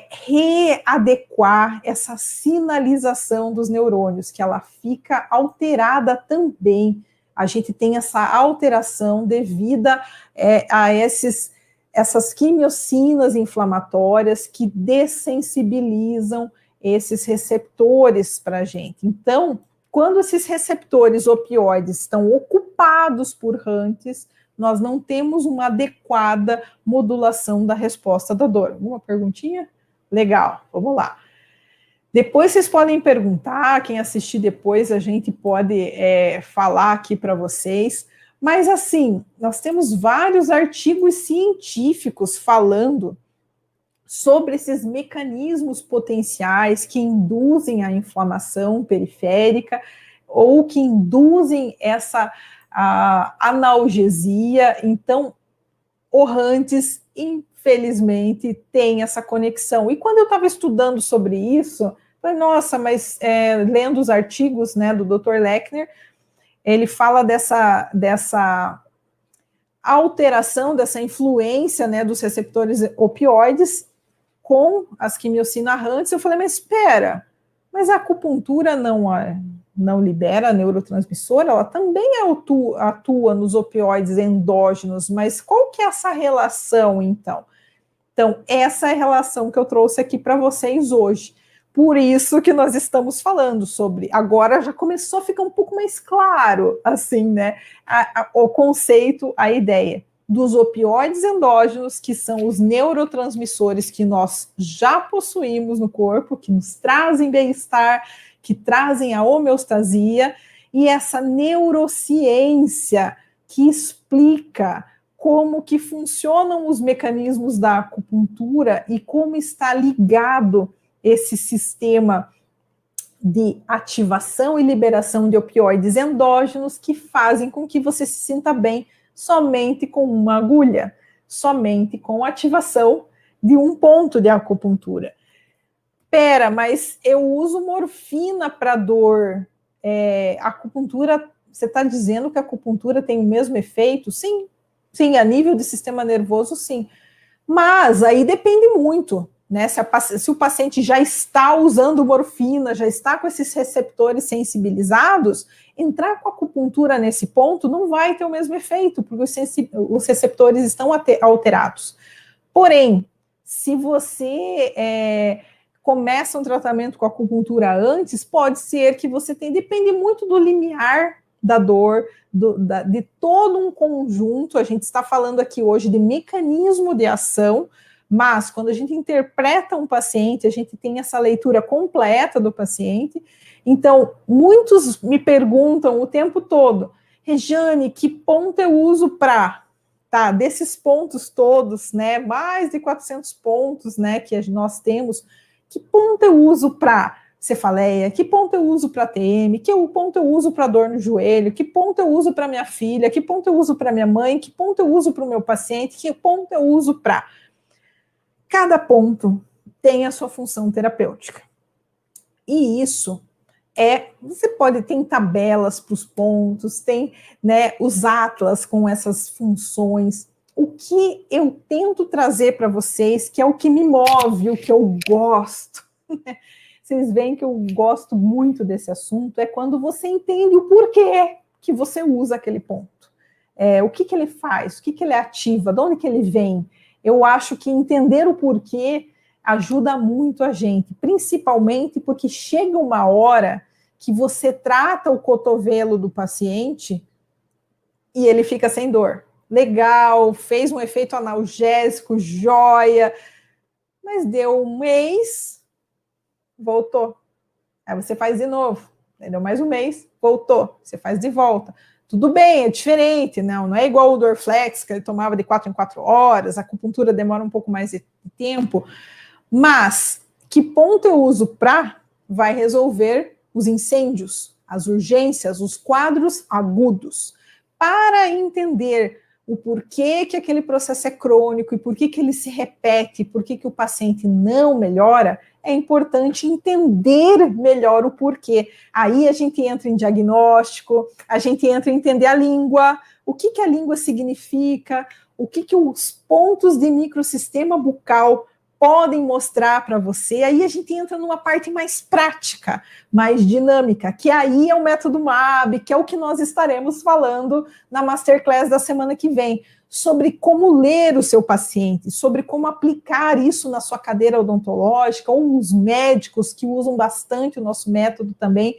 readequar essa sinalização dos neurônios, que ela fica alterada também. A gente tem essa alteração devida a essas quimiocinas inflamatórias que dessensibilizam esses receptores para a gente. Então, quando esses receptores opioides estão ocupados por HANTs, nós não temos uma adequada modulação da resposta da dor. Alguma perguntinha? Legal, vamos lá. Depois vocês podem perguntar, quem assistir depois a gente pode falar aqui para vocês. Mas assim, nós temos vários artigos científicos falando sobre esses mecanismos potenciais que induzem a inflamação periférica ou que induzem essa analgesia. Então, o HANTs, infelizmente, tem essa conexão. E quando eu estava estudando sobre isso, falei, nossa, mas lendo os artigos, né, do Dr. Lechner, ele fala dessa alteração, dessa influência, né, dos receptores opioides com as quimiocinas HANTs. Eu falei, mas espera, mas a acupuntura não libera neurotransmissor, ela também atua nos opioides endógenos, mas qual que é essa relação, então? Então, essa é a relação que eu trouxe aqui para vocês hoje. Por isso que nós estamos falando sobre, agora já começou a ficar um pouco mais claro, assim, né, o conceito, a ideia dos opioides endógenos, que são os neurotransmissores que nós já possuímos no corpo, que nos trazem bem-estar, que trazem a homeostasia, e essa neurociência que explica como que funcionam os mecanismos da acupuntura e como está ligado esse sistema de ativação e liberação de opioides endógenos que fazem com que você se sinta bem somente com uma agulha, somente com ativação de um ponto de acupuntura. Pera, mas eu uso morfina para dor. Acupuntura, você está dizendo que a acupuntura tem o mesmo efeito? Sim, a nível de sistema nervoso, sim. Mas aí depende muito, né? Se o paciente já está usando morfina, já está com esses receptores sensibilizados, entrar com acupuntura nesse ponto não vai ter o mesmo efeito, porque os receptores estão alterados. Porém, se você começa um tratamento com acupuntura antes, pode ser que você tenha, depende muito do limiar da dor, de todo um conjunto. A gente está falando aqui hoje de mecanismo de ação, mas quando a gente interpreta um paciente, a gente tem essa leitura completa do paciente. Então, muitos me perguntam o tempo todo, Rejane, que ponto eu uso para... Tá, desses pontos todos, né, mais de 400 pontos, né, que nós temos, que ponto eu uso para cefaleia, que ponto eu uso para TM, que ponto eu uso para dor no joelho, que ponto eu uso para minha filha, que ponto eu uso para minha mãe, que ponto eu uso para o meu paciente, que ponto eu uso para... Cada ponto tem a sua função terapêutica. E isso você pode ter tabelas para os pontos, tem, né, os atlas com essas funções. O que eu tento trazer para vocês, que é o que me move, o que eu gosto, né? Vocês veem que eu gosto muito desse assunto, é quando você entende o porquê que você usa aquele ponto. O que ele faz, o que ele ativa, de onde que ele vem. Eu acho que entender o porquê ajuda muito a gente, principalmente porque chega uma hora que você trata o cotovelo do paciente e ele fica sem dor. Legal, fez um efeito analgésico, joia, mas deu um mês, voltou. Aí você faz de novo, deu mais um mês, voltou, você faz de volta. Tudo bem, é diferente, não é igual o Dorflex, que ele tomava de 4 em 4 horas, a acupuntura demora um pouco mais de tempo, mas que ponto eu uso para vai resolver os incêndios, as urgências, os quadros agudos. Para entender o porquê que aquele processo é crônico e por que ele se repete, por que o paciente não melhora, é importante entender melhor o porquê. Aí a gente entra em diagnóstico, a gente entra em entender a língua, o que a língua significa, o que os pontos de microsistema bucal podem mostrar para você. Aí a gente entra numa parte mais prática, mais dinâmica, que aí é o método MAB, que é o que nós estaremos falando na Masterclass da semana que vem, sobre como ler o seu paciente, sobre como aplicar isso na sua cadeira odontológica, ou os médicos que usam bastante o nosso método também,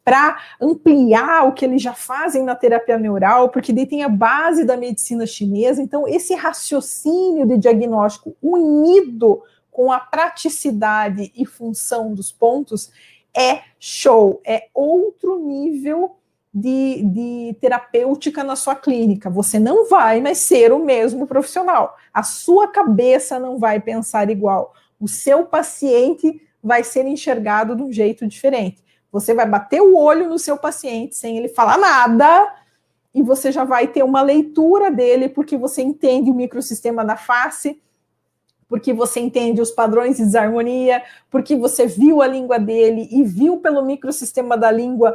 para ampliar o que eles já fazem na terapia neural, porque daí tem a base da medicina chinesa. Então, esse raciocínio de diagnóstico unido com a praticidade e função dos pontos é show, é outro nível de terapêutica na sua clínica. Você não vai mais ser o mesmo profissional. A sua cabeça não vai pensar igual. O seu paciente vai ser enxergado de um jeito diferente. Você vai bater o olho no seu paciente sem ele falar nada e você já vai ter uma leitura dele porque você entende o microsistema da face, porque você entende os padrões de desarmonia, porque você viu a língua dele e viu pelo microsistema da língua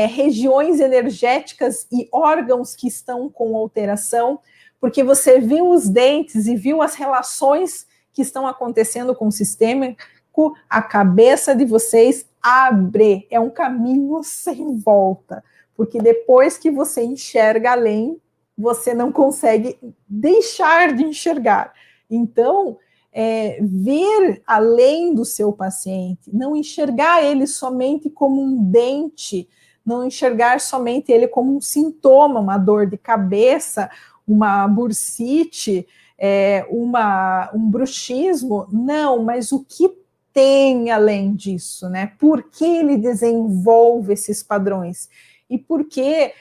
regiões energéticas e órgãos que estão com alteração, porque você viu os dentes e viu as relações que estão acontecendo com o sistema. A cabeça de vocês abre, é um caminho sem volta, porque depois que você enxerga além, você não consegue deixar de enxergar. Então, ver além do seu paciente, não enxergar ele somente como um dente, não enxergar somente ele como um sintoma, uma dor de cabeça, uma bursite, um bruxismo, não, mas o que tem além disso, né? Por que ele desenvolve esses padrões? E por que...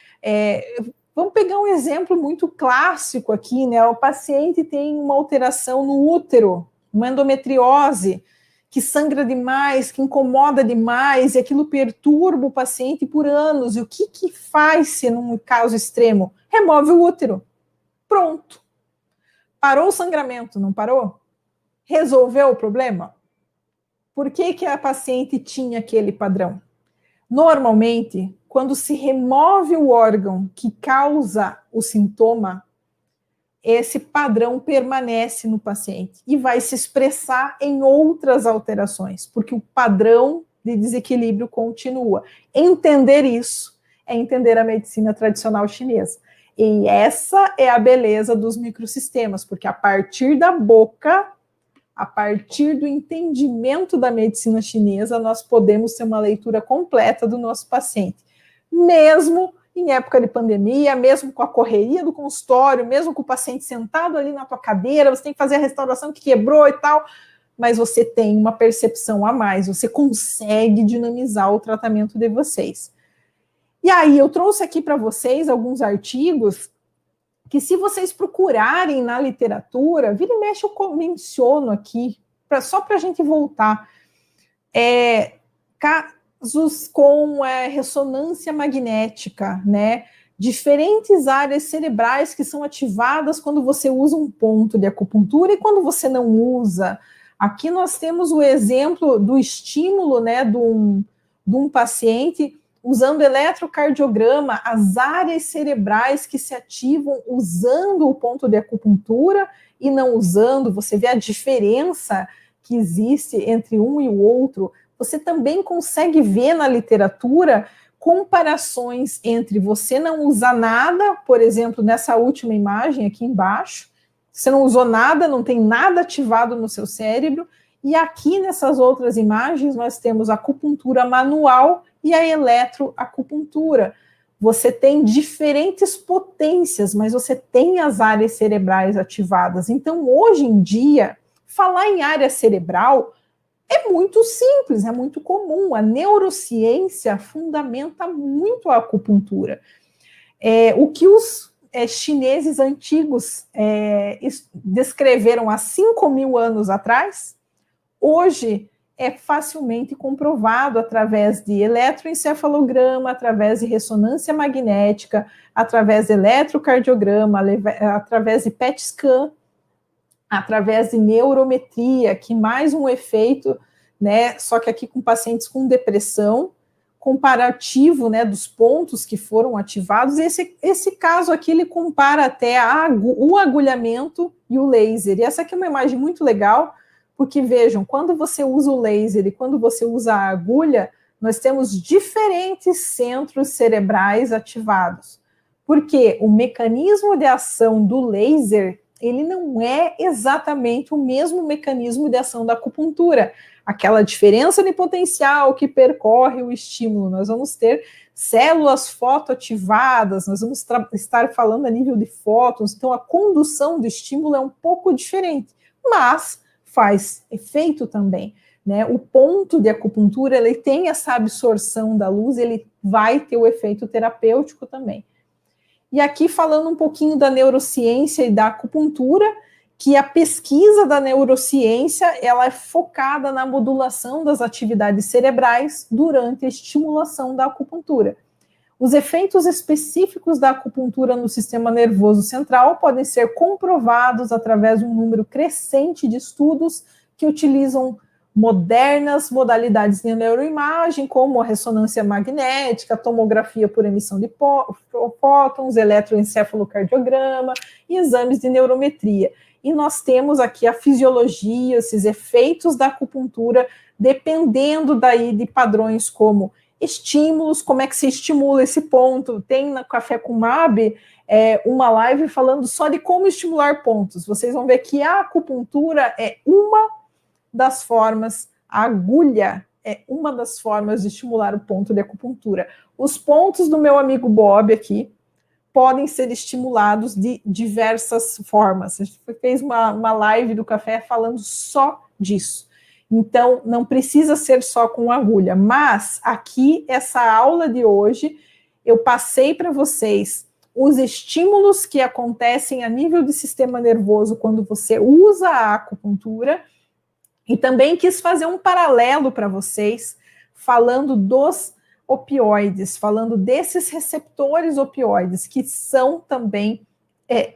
vamos pegar um exemplo muito clássico aqui, né? O paciente tem uma alteração no útero, uma endometriose, que sangra demais, que incomoda demais, e aquilo perturba o paciente por anos. E o que faz-se num caso extremo? Remove o útero. Pronto. Parou o sangramento, não parou? Resolveu o problema? Por que a paciente tinha aquele padrão? Normalmente, quando se remove o órgão que causa o sintoma, esse padrão permanece no paciente e vai se expressar em outras alterações, porque o padrão de desequilíbrio continua. Entender isso é entender a medicina tradicional chinesa. E essa é a beleza dos microsistemas, porque a partir da boca, a partir do entendimento da medicina chinesa, nós podemos ter uma leitura completa do nosso paciente, mesmo em época de pandemia, mesmo com a correria do consultório, mesmo com o paciente sentado ali na tua cadeira, você tem que fazer a restauração que quebrou e tal, mas você tem uma percepção a mais, você consegue dinamizar o tratamento de vocês. E aí, eu trouxe aqui para vocês alguns artigos que, se vocês procurarem na literatura, vira e mexe eu menciono aqui, só para a gente voltar, casos com ressonância magnética, né? Diferentes áreas cerebrais que são ativadas quando você usa um ponto de acupuntura e quando você não usa. Aqui nós temos o exemplo do estímulo, né, de um paciente usando eletrocardiograma, as áreas cerebrais que se ativam usando o ponto de acupuntura e não usando. Você vê a diferença que existe entre um e o outro. Você também consegue ver na literatura comparações entre você não usar nada, por exemplo, nessa última imagem aqui embaixo, você não usou nada, não tem nada ativado no seu cérebro, e aqui nessas outras imagens nós temos a acupuntura manual e a eletroacupuntura. Você tem diferentes potências, mas você tem as áreas cerebrais ativadas. Então, hoje em dia, falar em área cerebral é muito simples, é muito comum. A neurociência fundamenta muito a acupuntura. O que os chineses antigos descreveram há 5.000 anos atrás, hoje é facilmente comprovado através de eletroencefalograma, através de ressonância magnética, através de eletrocardiograma, através de PET scan, através de neurometria, que mais um efeito, né, só que aqui com pacientes com depressão, comparativo, né, dos pontos que foram ativados. Esse caso aqui, ele compara até o agulhamento e o laser. E essa aqui é uma imagem muito legal, porque vejam, quando você usa o laser e quando você usa a agulha, nós temos diferentes centros cerebrais ativados. Porque o mecanismo de ação do laser, ele não é exatamente o mesmo mecanismo de ação da acupuntura. Aquela diferença de potencial que percorre o estímulo. Nós vamos ter células fotoativadas, nós vamos estar falando a nível de fótons, então a condução do estímulo é um pouco diferente, mas faz efeito também, né? O ponto de acupuntura, ele tem essa absorção da luz, ele vai ter o efeito terapêutico também. E aqui falando um pouquinho da neurociência e da acupuntura, que a pesquisa da neurociência, ela é focada na modulação das atividades cerebrais durante a estimulação da acupuntura. Os efeitos específicos da acupuntura no sistema nervoso central podem ser comprovados através de um número crescente de estudos que utilizam modernas modalidades de neuroimagem, como a ressonância magnética, a tomografia por emissão de fótons, eletroencefalocardiograma e exames de neurometria. E nós temos aqui a fisiologia, esses efeitos da acupuntura, dependendo daí de padrões como estímulos, como é que se estimula esse ponto. Tem na Café com Mab uma live falando só de como estimular pontos. Vocês vão ver que a acupuntura é uma das formas, a agulha é uma das formas de estimular o ponto de acupuntura. Os pontos do meu amigo Bob aqui podem ser estimulados de diversas formas. A gente fez uma live do café falando só disso. Então, não precisa ser só com agulha, mas aqui, essa aula de hoje, eu passei para vocês os estímulos que acontecem a nível do sistema nervoso quando você usa a acupuntura, e também quis fazer um paralelo para vocês, falando dos opioides, falando desses receptores opioides, que são também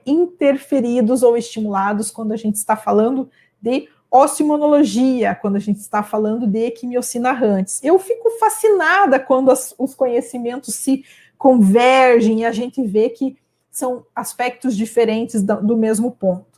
interferidos ou estimulados quando a gente está falando de osteoimunologia, quando a gente está falando de quimiocina errantes. Eu fico fascinada quando os conhecimentos se convergem e a gente vê que são aspectos diferentes do mesmo ponto.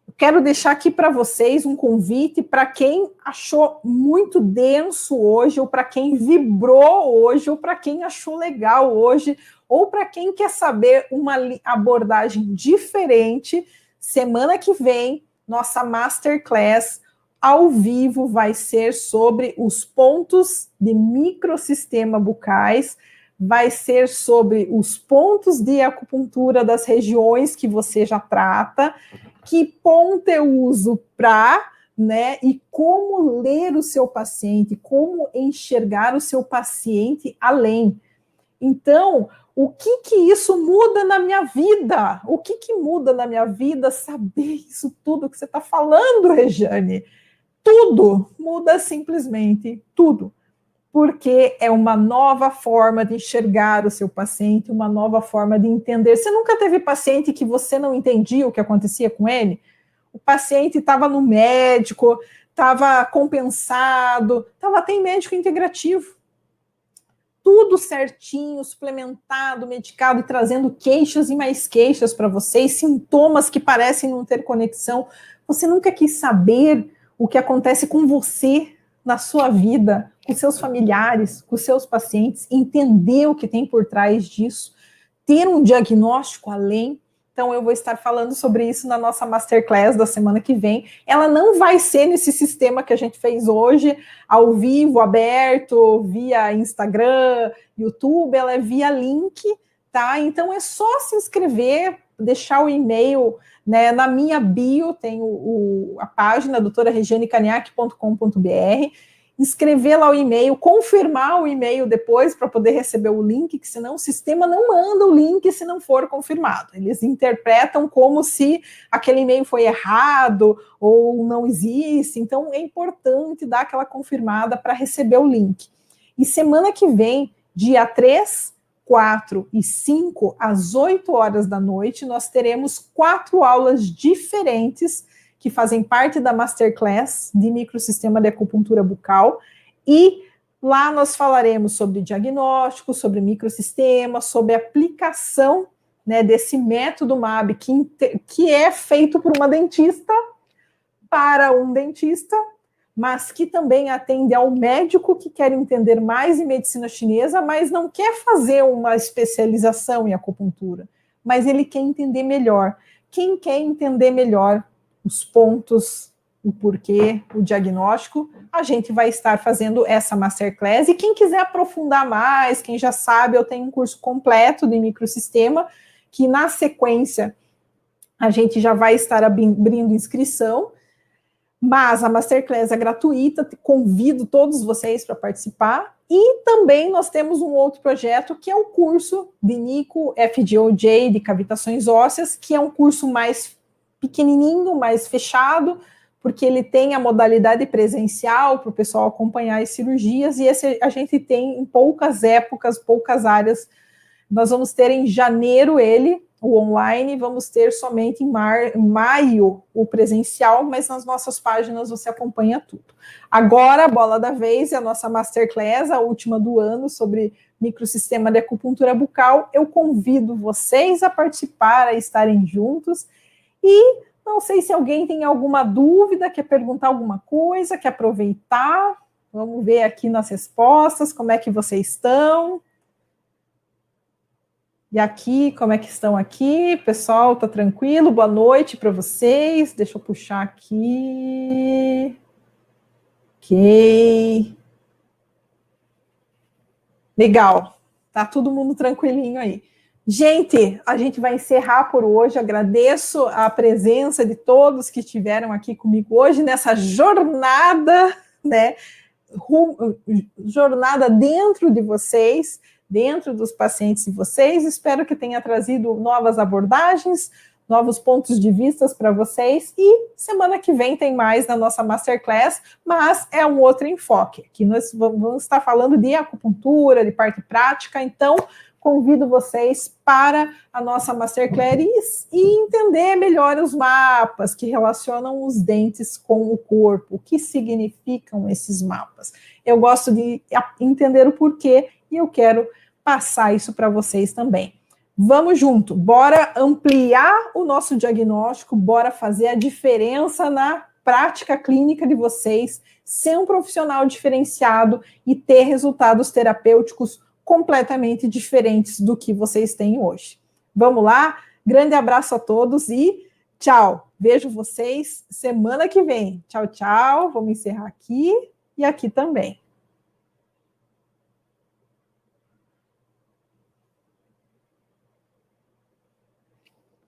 Eu quero deixar aqui para vocês um convite para quem achou muito denso hoje, ou para quem vibrou hoje, ou para quem achou legal hoje, ou para quem quer saber uma abordagem diferente. Semana que vem, nossa Masterclass ao vivo vai ser sobre os pontos de microsistema bucais, vai ser sobre os pontos de acupuntura das regiões que você já trata, que ponto eu uso para, né, e como ler o seu paciente, como enxergar o seu paciente além. Então, o que isso muda na minha vida? O que muda na minha vida saber isso tudo que você está falando, Rejane? Tudo muda, simplesmente tudo. Porque é uma nova forma de enxergar o seu paciente, uma nova forma de entender. Você nunca teve paciente que você não entendia o que acontecia com ele? O paciente estava no médico, estava compensado, estava até em médico integrativo. Tudo certinho, suplementado, medicado e trazendo queixas e mais queixas para vocês, sintomas que parecem não ter conexão. Você nunca quis saber o que acontece com você na sua vida, com seus familiares, com seus pacientes, entender o que tem por trás disso, ter um diagnóstico além. Então, eu vou estar falando sobre isso na nossa Masterclass da semana que vem. Ela não vai ser nesse sistema que a gente fez hoje, ao vivo, aberto, via Instagram, YouTube, ela é via link, tá? Então, é só se inscrever, deixar o e-mail, né? Na minha bio tem a página doutoraregianecaniac.com.br, escrever lá o e-mail, confirmar o e-mail depois para poder receber o link, que senão o sistema não manda o link se não for confirmado. Eles interpretam como se aquele e-mail foi errado ou não existe. Então, é importante dar aquela confirmada para receber o link. E semana que vem, dia 3, 4 e 5, às 8 horas da noite, nós teremos 4 aulas diferentes que fazem parte da Masterclass de microsistema de acupuntura bucal, e lá nós falaremos sobre diagnóstico, sobre microsistema, sobre aplicação, né, desse método MAB, que é feito por uma dentista, para um dentista, mas que também atende ao médico que quer entender mais em medicina chinesa, mas não quer fazer uma especialização em acupuntura, mas ele quer entender melhor. Quem quer entender melhor os pontos, o porquê, o diagnóstico, a gente vai estar fazendo essa Masterclass. E quem quiser aprofundar mais, quem já sabe, eu tenho um curso completo de microsistema, que na sequência a gente já vai estar abrindo inscrição, mas a Masterclass é gratuita, convido todos vocês para participar. E também nós temos um outro projeto, que é o curso de Nico FDOJ, de cavitações ósseas, que é um curso mais pequenininho, mais fechado, porque ele tem a modalidade presencial para o pessoal acompanhar as cirurgias, e esse a gente tem em poucas épocas, poucas áreas. Nós vamos ter em janeiro o online, vamos ter somente em maio o presencial, mas nas nossas páginas você acompanha tudo. Agora, a bola da vez é a nossa Masterclass, a última do ano, sobre microsistema de acupuntura bucal. Eu convido vocês a participar, a estarem juntos. E não sei se alguém tem alguma dúvida, quer perguntar alguma coisa, quer aproveitar. Vamos ver aqui nas respostas como é que vocês estão. E aqui, como é que estão aqui? Pessoal, tá tranquilo? Boa noite para vocês. Deixa eu puxar aqui. Ok. Legal. Tá todo mundo tranquilinho aí. Gente, a gente vai encerrar por hoje. Agradeço a presença de todos que estiveram aqui comigo hoje nessa jornada, né? Jornada dentro de vocês, dentro dos pacientes de vocês. Espero que tenha trazido novas abordagens, novos pontos de vista para vocês. E semana que vem tem mais na nossa Masterclass, mas é um outro enfoque. Aqui nós vamos estar falando de acupuntura, de parte prática. Então, convido vocês para a nossa Masterclass e entender melhor os mapas que relacionam os dentes com o corpo. O que significam esses mapas? Eu gosto de entender o porquê e eu quero passar isso para vocês também. Vamos junto, bora ampliar o nosso diagnóstico, bora fazer a diferença na prática clínica de vocês, ser um profissional diferenciado e ter resultados terapêuticos completamente diferentes do que vocês têm hoje. Vamos lá, grande abraço a todos e tchau. Vejo vocês semana que vem. Tchau, tchau. Vamos encerrar aqui e aqui também.